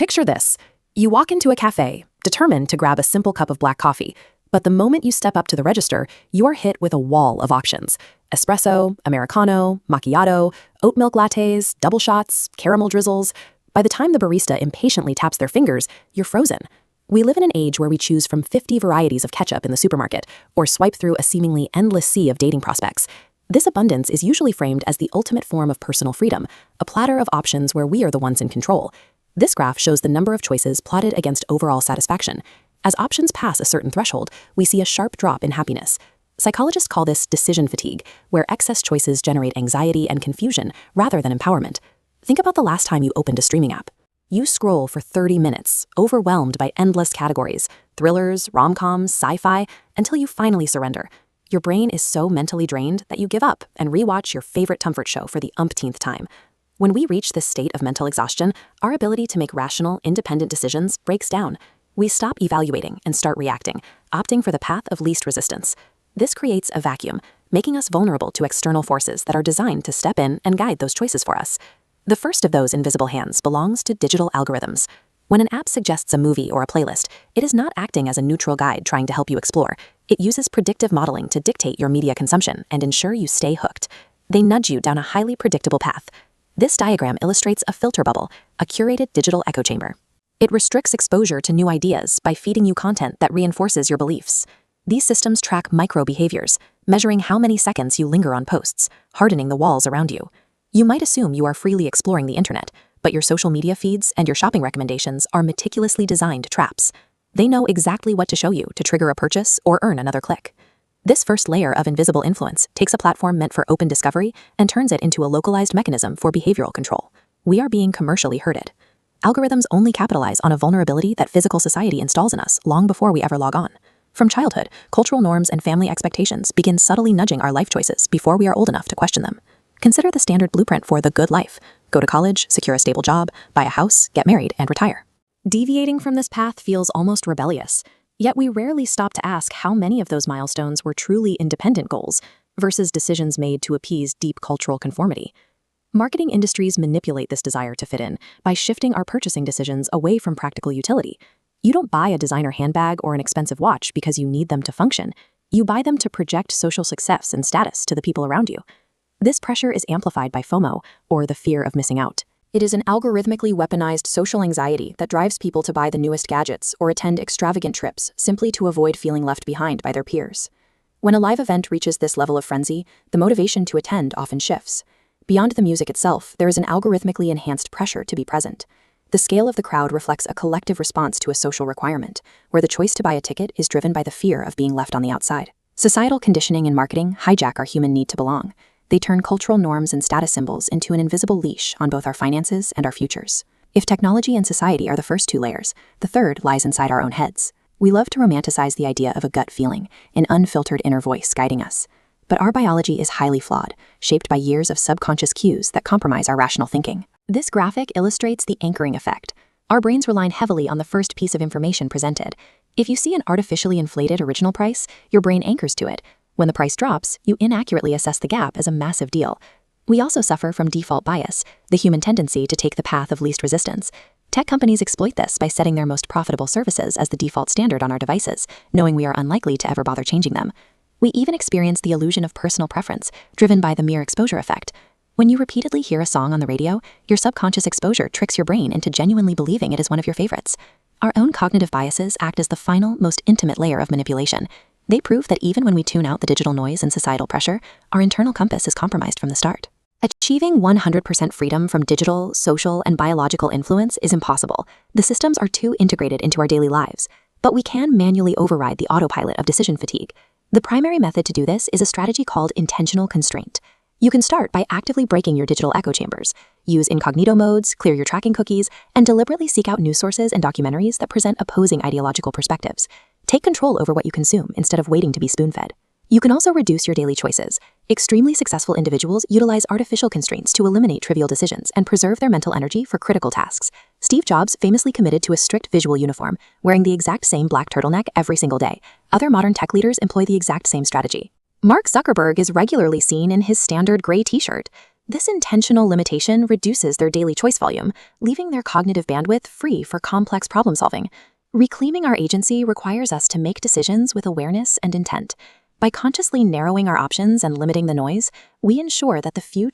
Picture this. You walk into a cafe, determined to grab a simple cup of black coffee, but the moment you step up to the register, you're hit with a wall of options. Espresso, Americano, macchiato, oat milk lattes, double shots, caramel drizzles. By the time the barista impatiently taps their fingers, you're frozen. We live in an age where we choose from 50 varieties of ketchup in the supermarket, or swipe through a seemingly endless sea of dating prospects. This abundance is usually framed as the ultimate form of personal freedom, a platter of options where we are the ones in control. This graph shows the number of choices plotted against overall satisfaction. As options pass a certain threshold, we see a sharp drop in happiness. Psychologists call this decision fatigue, where excess choices generate anxiety and confusion rather than empowerment. Think about the last time you opened a streaming app. You scroll for 30 minutes, overwhelmed by endless categories, thrillers, rom-coms, sci-fi, until you finally surrender. Your brain is so mentally drained that you give up and rewatch your favorite comfort show for the umpteenth time. When we reach this state of mental exhaustion, our ability to make rational, independent decisions breaks down. We stop evaluating and start reacting, opting for the path of least resistance. This creates a vacuum, making us vulnerable to external forces that are designed to step in and guide those choices for us. The first of those invisible hands belongs to digital algorithms. When an app suggests a movie or a playlist, it is not acting as a neutral guide trying to help you explore. It uses predictive modeling to dictate your media consumption and ensure you stay hooked. They nudge you down a highly predictable path. This diagram illustrates a filter bubble, a curated digital echo chamber. It restricts exposure to new ideas by feeding you content that reinforces your beliefs. These systems track micro-behaviors, measuring how many seconds you linger on posts, hardening the walls around you. You might assume you are freely exploring the internet, but your social media feeds and your shopping recommendations are meticulously designed traps. They know exactly what to show you to trigger a purchase or earn another click. This first layer of invisible influence takes a platform meant for open discovery and turns it into a localized mechanism for behavioral control. We are being commercially herded. Algorithms only capitalize on a vulnerability that physical society installs in us long before we ever log on. From childhood, cultural norms and family expectations begin subtly nudging our life choices before we are old enough to question them. Consider the standard blueprint for the good life. Go to college, secure a stable job, buy a house, get married, and retire. Deviating from this path feels almost rebellious. Yet we rarely stop to ask how many of those milestones were truly independent goals versus decisions made to appease deep cultural conformity. Marketing industries manipulate this desire to fit in by shifting our purchasing decisions away from practical utility. You don't buy a designer handbag or an expensive watch because you need them to function. You buy them to project social success and status to the people around you. This pressure is amplified by FOMO, or the fear of missing out. It is an algorithmically weaponized social anxiety that drives people to buy the newest gadgets or attend extravagant trips simply to avoid feeling left behind by their peers. When a live event reaches this level of frenzy, the motivation to attend often shifts. Beyond the music itself, there is an algorithmically enhanced pressure to be present. The scale of the crowd reflects a collective response to a social requirement, where the choice to buy a ticket is driven by the fear of being left on the outside. Societal conditioning and marketing hijack our human need to belong. They turn cultural norms and status symbols into an invisible leash on both our finances and our futures. If technology and society are the first two layers, the third lies inside our own heads. We love to romanticize the idea of a gut feeling, an unfiltered inner voice guiding us. But our biology is highly flawed, shaped by years of subconscious cues that compromise our rational thinking. This graphic illustrates the anchoring effect. Our brains rely heavily on the first piece of information presented. If you see an artificially inflated original price, your brain anchors to it. When the price drops, you inaccurately assess the gap as a massive deal. We also suffer from default bias, the human tendency to take the path of least resistance. Tech companies exploit this by setting their most profitable services as the default standard on our devices, knowing we are unlikely to ever bother changing them. We even experience the illusion of personal preference, driven by the mere exposure effect. When you repeatedly hear a song on the radio, your subconscious exposure tricks your brain into genuinely believing it is one of your favorites. Our own cognitive biases act as the final, most intimate layer of manipulation. They prove that even when we tune out the digital noise and societal pressure, our internal compass is compromised from the start. Achieving 100% freedom from digital, social, and biological influence is impossible. The systems are too integrated into our daily lives. But we can manually override the autopilot of decision fatigue. The primary method to do this is a strategy called intentional constraint. You can start by actively breaking your digital echo chambers. Use incognito modes, clear your tracking cookies, and deliberately seek out news sources and documentaries that present opposing ideological perspectives. Take control over what you consume instead of waiting to be spoon-fed. You can also reduce your daily choices. Extremely successful individuals utilize artificial constraints to eliminate trivial decisions and preserve their mental energy for critical tasks. Steve Jobs famously committed to a strict visual uniform, wearing the exact same black turtleneck every single day. Other modern tech leaders employ the exact same strategy. Mark Zuckerberg is regularly seen in his standard gray t-shirt. This intentional limitation reduces their daily choice volume, leaving their cognitive bandwidth free for complex problem solving. Reclaiming our agency requires us to make decisions with awareness and intent. By consciously narrowing our options and limiting the noise, we ensure that the few